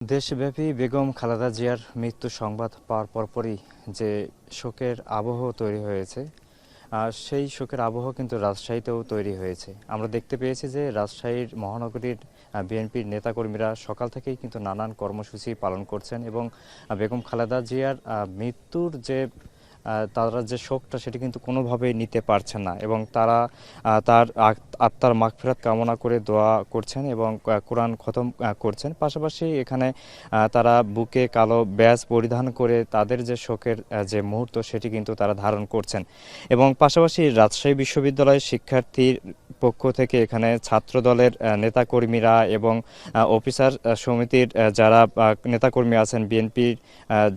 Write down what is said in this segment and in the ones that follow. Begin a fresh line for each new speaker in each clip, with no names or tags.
দেশব্যাপী বেগম খালেদা জিয়ার মৃত্যু সংবাদ পাওয়ার পরপরই যে শোকের আবহ তৈরি হয়েছে, সেই শোকের আবহ কিন্তু রাজশাহীতেও তৈরি হয়েছে। আমরা দেখতে পেয়েছি যে রাজশাহীর মহানগরীর বিএনপির নেতাকর্মীরা সকাল থেকেই কিন্তু নানান কর্মসূচি পালন করছেন এবং বেগম খালেদা জিয়ার মৃত্যুর যে তারা যে শোকটা সেটি কিন্তু কোনোভাবেই নিতে পারছেন না এবং তারা তার আত্মার মাগফিরাত কামনা করে দোয়া করছেন এবং কোরআন খতম করছেন। পাশাপাশি এখানে তারা বুকে কালো ব্যাজ পরিধান করে তাদের যে শোকের যে মুহূর্ত সেটি কিন্তু তারা ধারণ করছেন এবং পাশাপাশি রাজশাহী বিশ্ববিদ্যালয়ের শিক্ষার্থীর পক্ষ থেকে এখানে ছাত্র দলের নেতাকর্মীরা এবং অফিসার সমিতির যারা নেতাকর্মী আছেন, বিএনপির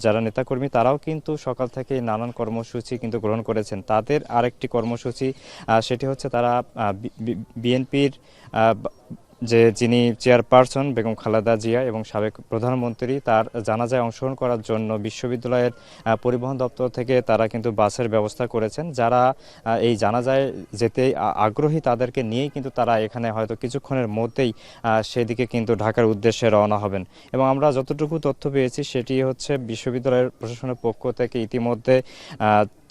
যারা নেতাকর্মী তারাও কিন্তু সকাল থেকে নানান কর্মসূচি কিন্তু গ্রহণ করেছেন। তাদের আরেকটি কর্মসূচি সেটি হচ্ছে তারা বিএনপির যিনি চেয়ারপারসন বেগম খালেদা জিয়া এবং সাবেক প্রধানমন্ত্রী তার জানাজায় অংশগ্রহণ করার জন্য বিশ্ববিদ্যালয়ের পরিবহন দপ্তর থেকে তারা কিন্তু বাসের ব্যবস্থা করেছেন। যারা এই জানাজায় যেতে আগ্রহী তাদেরকে নিয়েই কিন্তু তারা এখানে হয়তো কিছুক্ষণের মধ্যেই সেদিকে কিন্তু ঢাকার উদ্দেশ্যে রওনা হবেন এবং আমরা যতটুকু তথ্য পেয়েছি সেটি হচ্ছে বিশ্ববিদ্যালয়ের প্রশাসনের পক্ষ থেকে ইতিমধ্যে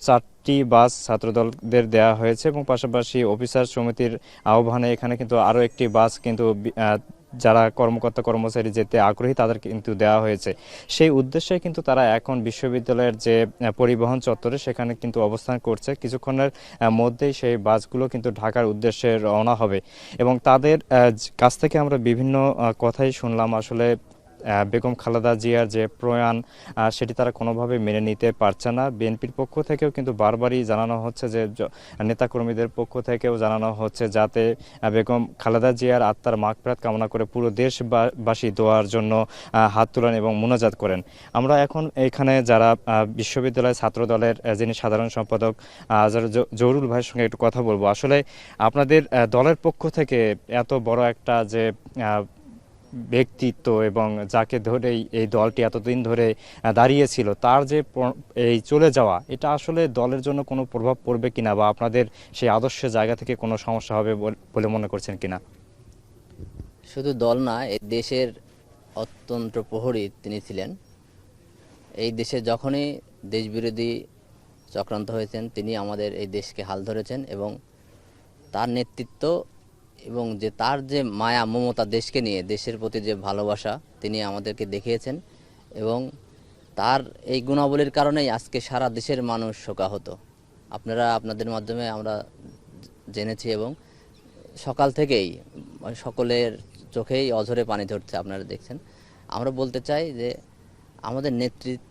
4টি বাস ছাত্রদলদের দেওয়া হয়েছে এবং পাশাপাশি অফিসার সমিতির আহ্বানে এখানে কিন্তু আরও একটি বাস কিন্তু যারা কর্মকর্তা কর্মচারী যেতে আগ্রহী তাদের কিন্তু দেওয়া হয়েছে। সেই উদ্দেশ্যে কিন্তু তারা এখন বিশ্ববিদ্যালয়ের যে পরিবহন চত্বরে সেখানে কিন্তু অবস্থান করছে। কিছুক্ষণের মধ্যেই সেই বাসগুলো কিন্তু ঢাকার উদ্দেশ্যে রওনা হবে এবং তাদের কাছ থেকে আমরা বিভিন্ন কথাই শুনলাম। আসলে বেগম খালেদা জিয়ার যে প্রয়াণ সেটি তারা কোনোভাবে মেনে নিতে পারছে না। বিএনপির পক্ষ থেকেও কিন্তু বারবারই জানানো হচ্ছে যে নেতাকর্মীদের পক্ষ থেকেও জানানো হচ্ছে যাতে বেগম খালেদা জিয়ার আত্মার মাগফিরাত কামনা করে পুরো দেশবাসী দোয়ার জন্য হাত তোলেন এবং মুনাজাত করেন। আমরা এখন এখানে যারা বিশ্ববিদ্যালয় ছাত্র দলের যিনি সাধারণ সম্পাদক জহুরুল ভাইয়ের সঙ্গে একটু কথা বলবো। আসলে আপনাদের দলের পক্ষ থেকে এত বড় একটা যে ব্যক্তিত্ব এবং যাকে ধরেই এই দলটি এতদিন ধরে দাঁড়িয়েছিল তার যে এই চলে যাওয়া, এটা আসলে দলের জন্য কোনো প্রভাব পড়বে কিনা বা আপনাদের সেই আদর্শের জায়গা থেকে কোনো সমস্যা হবে বলে মনে করছেন কিনা?
শুধু দল না, এই দেশের অত্যন্ত প্রহরী তিনি ছিলেন। এই দেশে যখনই দেশবিরোধী চক্রান্ত হয়েছেন তিনি আমাদের এই দেশকে হাল ধরেছেন এবং তার নেতৃত্ব এবং যে তার যে মায়া মমতা দেশকে নিয়ে, দেশের প্রতি যে ভালোবাসা তিনি আমাদেরকে দেখিয়েছেন এবং তার এই গুণাবলীর কারণেই আজকে সারা দেশের মানুষ শোকাহত। আপনারা আপনাদের মাধ্যমে আমরা জেনেছি এবং সকাল থেকেই সকলের চোখেই অঝরে পানি ধরছে, আপনারা দেখছেন। আমরা বলতে চাই যে আমাদের নেতৃত্ব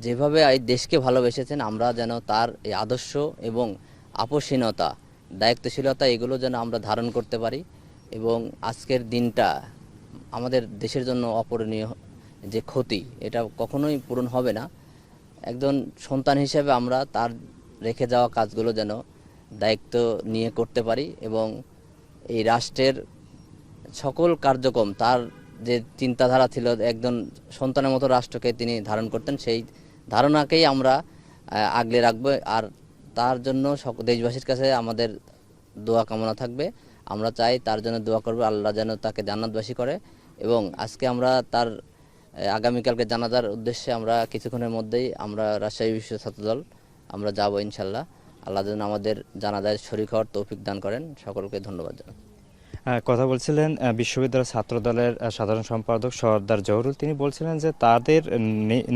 যেভাবে এই দেশকে ভালোবেসেছেন আমরা যেন তার এই আদর্শ এবং আপোষহীনতা, দায়িত্বশীলতা এগুলো যেন আমরা ধারণ করতে পারি এবং আজকের দিনটা আমাদের দেশের জন্য অপূরণীয় যে ক্ষতি এটা কখনোই পূরণ হবে না। একজন সন্তান হিসেবে আমরা তার রেখে যাওয়া কাজগুলো যেন দায়িত্ব নিয়ে করতে পারি এবং এই রাষ্ট্রের সকল কার্যক্রম তার যে চিন্তাধারা ছিল, একজন সন্তানের মতো রাষ্ট্রকে তিনি ধারণ করতেন, সেই ধারণাকেই আমরা আগলে রাখবো। আর তার জন্য দেশবাসীর কাছে আমাদের দোয়া কামনা থাকবে। আমরা চাই তার জন্য দোয়া করবে, আল্লাহ যেন তাকে জান্নাতবাসী করে এবং আজকে আমরা তার আগামীকালকে জানাজার উদ্দেশ্যে আমরা কিছুক্ষণের মধ্যেই আমরা রাজশাহী বিশ্ব ছাত্রদল আমরা যাব ইনশাল্লাহ। আল্লাহ যেন আমাদের জানাজায় শরীক হওয়ার তৌফিক দান করেন। সকলকে ধন্যবাদ জানাই।
কথা বলছিলেন বিশ্ববিদ্যালয় ছাত্র দলের সাধারণ সম্পাদক সর্দার জহুরুল। তিনি বলছিলেন যে তাদের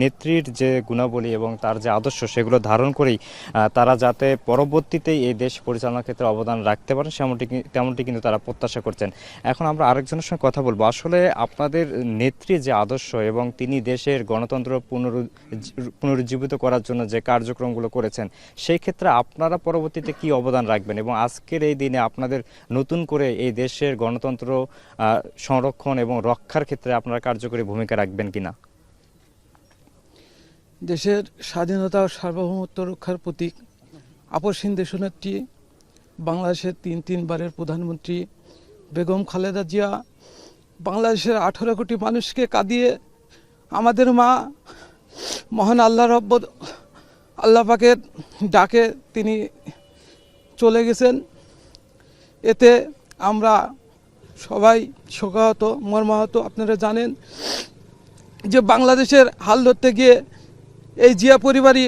নেত্রীর যে গুণাবলী এবং তার যে আদর্শ সেগুলো ধারণ করেই তারা যাতে পরবর্তীতে এই দেশ পরিচালনার ক্ষেত্রে অবদান রাখতে পারেন তেমনটি কিন্তু তারা প্রত্যাশা করছেন। এখন আমরা আরেকজনের সঙ্গে কথা বলবো। আসলে আপনাদের নেত্রীর যে আদর্শ এবং তিনি দেশের গণতন্ত্র পুনরুজ্জীবিত করার জন্য যে কার্যক্রমগুলো করেছেন সেই ক্ষেত্রে আপনারা পরবর্তীতে কি অবদান রাখবেন এবং আজকের এই দিনে আপনাদের নতুন করে এই দেশ গণতন্ত্র সংরক্ষণ এবং রক্ষার ক্ষেত্রে আপনারা কার্যকরী ভূমিকা রাখবেন কিনা?
দেশের স্বাধীনতা ও সার্বভৌমত্ব রক্ষার প্রতীক আপসহীন দেশনেত্রী, বাংলাদেশের তিনবারের প্রধানমন্ত্রী বেগম খালেদা জিয়া বাংলাদেশের 18 কোটি মানুষকে কাঁদিয়ে আমাদের মা মহান আল্লাহ পাকের ডাকে তিনি চলে গেছেন। এতে আমরা সবাই শোকাহত, মর্মাহত। আপনারা জানেন যে বাংলাদেশের হাল ধরতে গিয়ে এই জিয়া পরিবারই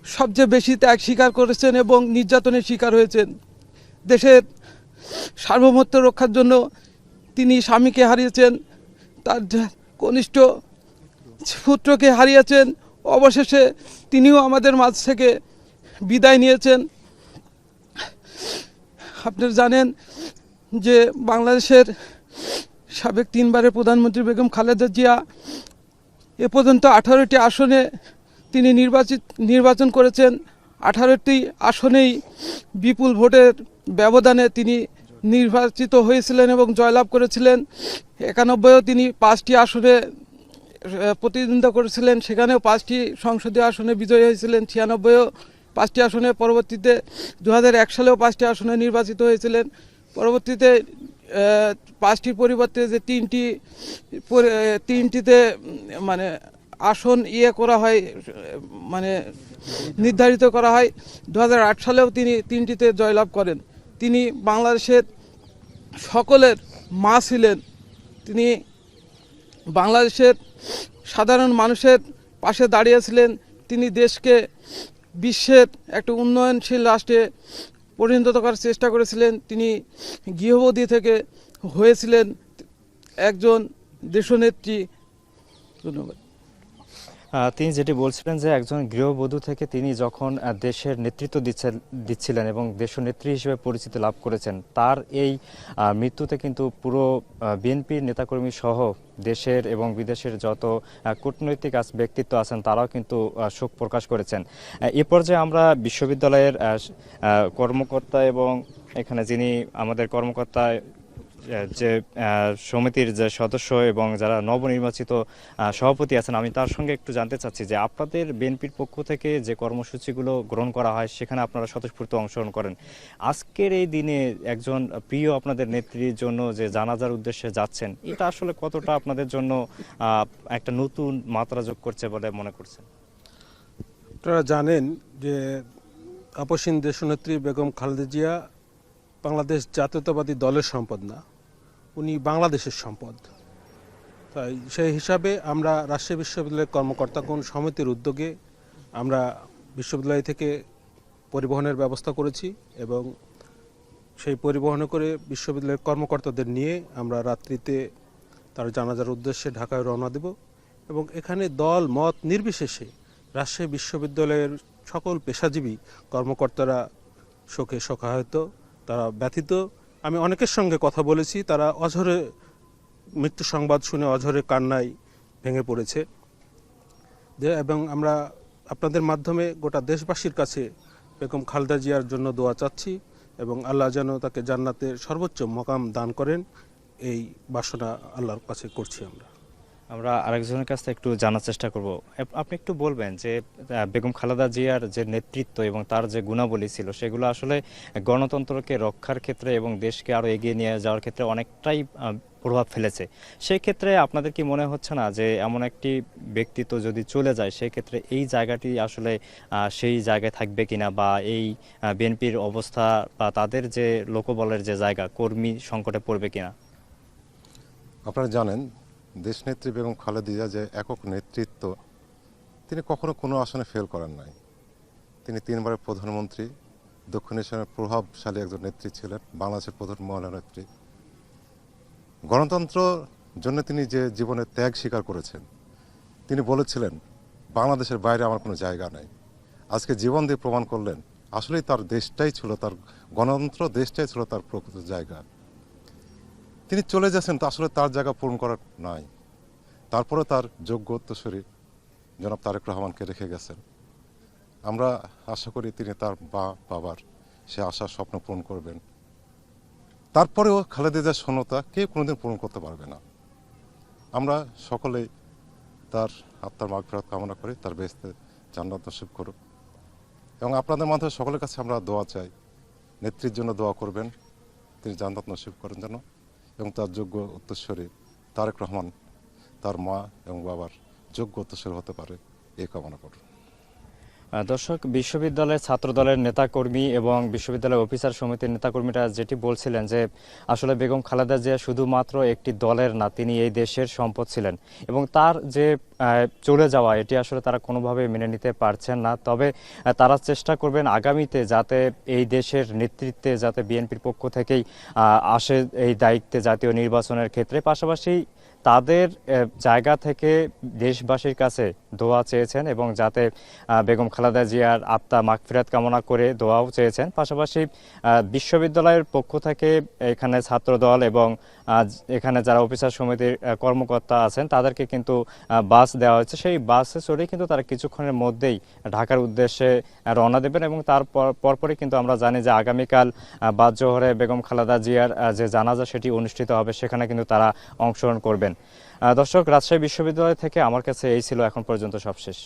সবচেয়ে বেশি ত্যাগ স্বীকার করেছেন এবং নির্যাতনের শিকার হয়েছেন। দেশের সার্বভৌমত্ব রক্ষার জন্য তিনি স্বামীকে হারিয়েছেন, তার কনিষ্ঠ পুত্রকে হারিয়েছেন, অবশেষে তিনিও আমাদের মাঝ থেকে বিদায় নিয়েছেন। আপনারা জানেন যে বাংলাদেশের সাবেক 3বারের প্রধানমন্ত্রী বেগম খালেদা জিয়া এ পর্যন্ত 18টি আসনে তিনি নির্বাচন করেছেন। 18টি আসনেই বিপুল ভোটের ব্যবধানে তিনি নির্বাচিত হয়েছিলেন এবং জয়লাভ করেছিলেন। 91-ও তিনি 5টি আসনে প্রতিদ্বন্দ্বিতা করেছিলেন, সেখানেও 5টি সংসদীয় আসনে বিজয়ী হয়েছিলেন। 96-ও 5টি আসনে, পরবর্তীতে 2001 সালেও 5টি আসনে নির্বাচিত হয়েছিলেন। পরবর্তীতে 5টির পরিবর্তে যে তিনটিতে মানে আসন করা হয়, মানে নির্ধারিত করা হয়। 2008 সালেও তিনি 3টিতে জয়লাভ করেন। তিনি বাংলাদেশের সকলের মা ছিলেন। তিনি বাংলাদেশের সাধারণ মানুষের পাশে দাঁড়িয়েছিলেন। তিনি দেশকে বিশ্বের একটা উন্নয়নশীল রাষ্ট্রে পরিণত করার চেষ্টা করেছিলেন। তিনি গৃহবধূ থেকে হয়েছিলেন একজন দেশনেত্রী। ধন্যবাদ।
তিনি যেটি বলছিলেন যে একজন গৃহবধূ থেকে তিনি যখন দেশের নেতৃত্ব দিচ্ছিলেন এবং দেশনেত্রী হিসেবে পরিচিতি লাভ করেছেন, তার এই মৃত্যুতে কিন্তু পুরো বিএনপির নেতাকর্মী সহ দেশের এবং বিদেশের যত কূটনৈতিক ব্যক্তিত্ব আছেন তারাও কিন্তু শোক প্রকাশ করেছেন। এ পর্যায়ে আমরা বিশ্ববিদ্যালয়ের কর্মকর্তা এবং এখানে যিনি আমাদের কর্মকর্তা যে সমিতির যে সদস্য এবং যারা নবনির্বাচিত সভাপতি আছেন, আমি তার সঙ্গে একটু জানতে চাচ্ছি যে আপনাদের বিএনপির পক্ষ থেকে যে কর্মসূচিগুলো গ্রহণ করা হয় সেখানে আপনারা স্বতঃস্ফূর্ত অংশগ্রহণ করেন। আজকের এই দিনে একজন প্রিয় আপনাদের নেত্রীর জন্য যে জানাজার উদ্দেশ্যে যাচ্ছেন, এটা আসলে কতটা আপনাদের জন্য একটা নতুন মাত্রা যোগ করছে বলে মনে করছেন?
আপনারা জানেন যে আপসীন দেশনেত্রী বেগম খালেদা জিয়া বাংলাদেশ জাতীয়তাবাদী দলের সম্পদ না, উনি বাংলাদেশের সম্পদ। তাই সেই হিসাবে আমরা রাজশাহী বিশ্ববিদ্যালয়ের কর্মকর্তাগণ সমিতির উদ্যোগে আমরা বিশ্ববিদ্যালয় থেকে পরিবহনের ব্যবস্থা করেছি এবং সেই পরিবহনে করে বিশ্ববিদ্যালয়ের কর্মকর্তাদের নিয়ে আমরা রাত্রিতে তার জানাজার উদ্দেশ্যে ঢাকায় রওনা দেব এবং এখানে দল মত নির্বিশেষে রাজশাহী বিশ্ববিদ্যালয়ের সকল পেশাজীবী কর্মকর্তারা শোকে শোকাহত, তারা ব্যথিত। আমি অনেকের সঙ্গে কথা বলেছি, তারা অঝরে মৃত্যু সংবাদ শুনে অঝরে কান্নায় ভেঙে পড়েছে এবং আমরা আপনাদের মাধ্যমে গোটা দেশবাসীর কাছে বেগম খালেদা জিয়ার জন্য দোয়া চাচ্ছি এবং আল্লাহ যেন তাকে জান্নাতের সর্বোচ্চ মকাম দান করেন, এই বাসনা আল্লাহর কাছে করছি।
আমরা আরেকজনের কাছ থেকে একটু জানার চেষ্টা করব। আপনি একটু বলবেন যে বেগম খালেদা জিয়ার যে নেতৃত্ব এবং তার যে গুণাবলী ছিল সেগুলো আসলে গণতন্ত্রকে রক্ষার ক্ষেত্রে এবং দেশকে আরও এগিয়ে নিয়ে যাওয়ার ক্ষেত্রে অনেকটাই প্রভাব ফেলেছে। সেই ক্ষেত্রে আপনাদের কি মনে হচ্ছে না যে এমন একটি ব্যক্তিত্ব যদি চলে যায় সেক্ষেত্রে এই জায়গাটি আসলে সেই জায়গায় থাকবে কিনা, বা এই বিএনপির অবস্থা বা তাদের যে লোকবলের যে জায়গা কর্মী সংকটে পড়বে কিনা?
আপনারা জানেন দেশনেত্রী বেগম খালেদা জিয়া যে একক নেতৃত্ব, তিনি কখনো কোনো আসনে ফেল করেন নাই। তিনি 3বারের প্রধানমন্ত্রী, দক্ষিণ এশিয়ার প্রভাবশালী একজন নেত্রী ছিলেন, বাংলাদেশের প্রধান মহিলা নেত্রী। গণতন্ত্র জন্য তিনি যে জীবনের ত্যাগ স্বীকার করেছেন, তিনি বলেছিলেন বাংলাদেশের বাইরে আমার কোনো জায়গা নাই। আজকে জীবন দিয়ে প্রমাণ করলেন আসলেই তার দেশটাই ছিল, তার গণতন্ত্র দেশটাই ছিল তার প্রকৃত জায়গা। তিনি চলে যাচ্ছেন তো আসলে তার জায়গা পূরণ করার নাই, তারপরে তার যোগ্য উত্তরসূরি জনাব তারেক রহমানকে রেখে গেছেন। আমরা আশা করি তিনি তার বাবার সে আশার স্বপ্ন পূরণ করবেন। তারপরেও খালেদা জিয়ার শূন্যতা কেউ কোনোদিন পূরণ করতে পারবে না। আমরা সকলেই তার আত্মার মাগফিরাত কামনা করি, তার বেহেশতে জান্নাত নসিব করুক এবং আপনাদের মাধ্যমে সকলের কাছে আমরা দোয়া চাই, নেত্রীর জন্য দোয়া করবেন, তিনি জান্নাত নসিব করেন যেন, এবং তার যোগ্য উত্তরসূরি তারেক রহমান তার মা এবং বাবার যোগ্য উত্তরসূরি হতে পারে, এই কামনা করুন।
দর্শক, বিশ্ববিদ্যালয়ের ছাত্রদলের নেতাকর্মী এবং বিশ্ববিদ্যালয়ের অফিসার সমিতির নেতাকর্মীরা যেটি বলছিলেন যে আসলে বেগম খালেদা জিয়া শুধুমাত্র একটি দলের না, তিনি এই দেশের সম্পদ ছিলেন এবং তার যে চলে যাওয়া এটি আসলে তারা কোনোভাবে মেনে নিতে পারছেন না। তবে তারা চেষ্টা করবেন আগামীতে যাতে এই দেশের নেতৃত্বে যাতে বিএনপির পক্ষ থেকেই আসে এই দায়িত্বে জাতীয় নির্বাচনের ক্ষেত্রে। পাশাপাশি তাদের জায়গা থেকে দেশবাসীর কাছে দোয়া চেয়েছেন এবং যাতে বেগম খালেদা জিয়ার আত্মা মাগফিরাত কামনা করে দোয়াও চেয়েছেন। পাশাপাশি বিশ্ববিদ্যালয়ের পক্ষ থেকে এখানে ছাত্রদল এবং এখানে যারা অফিসার সমিতির কর্মকর্তা আছেন তাদেরকে কিন্তু বাস দেওয়া হয়েছে। সেই বাসে চড়ে কিন্তু তারা কিছুক্ষণের মধ্যেই ঢাকার উদ্দেশ্যে রওনা দেবেন এবং তার পরপরই কিন্তু আমরা জানি যে আগামীকাল বাদ জোহরে বেগম খালেদা জিয়ার যে জানাজা সেটি অনুষ্ঠিত হবে, সেখানে কিন্তু তারা অংশগ্রহণ করবেন। দর্শক, রাজশাহী বিশ্ববিদ্যালয় থেকে আমার কাছে এই ছিল এখন পর্যন্ত সবশেষ।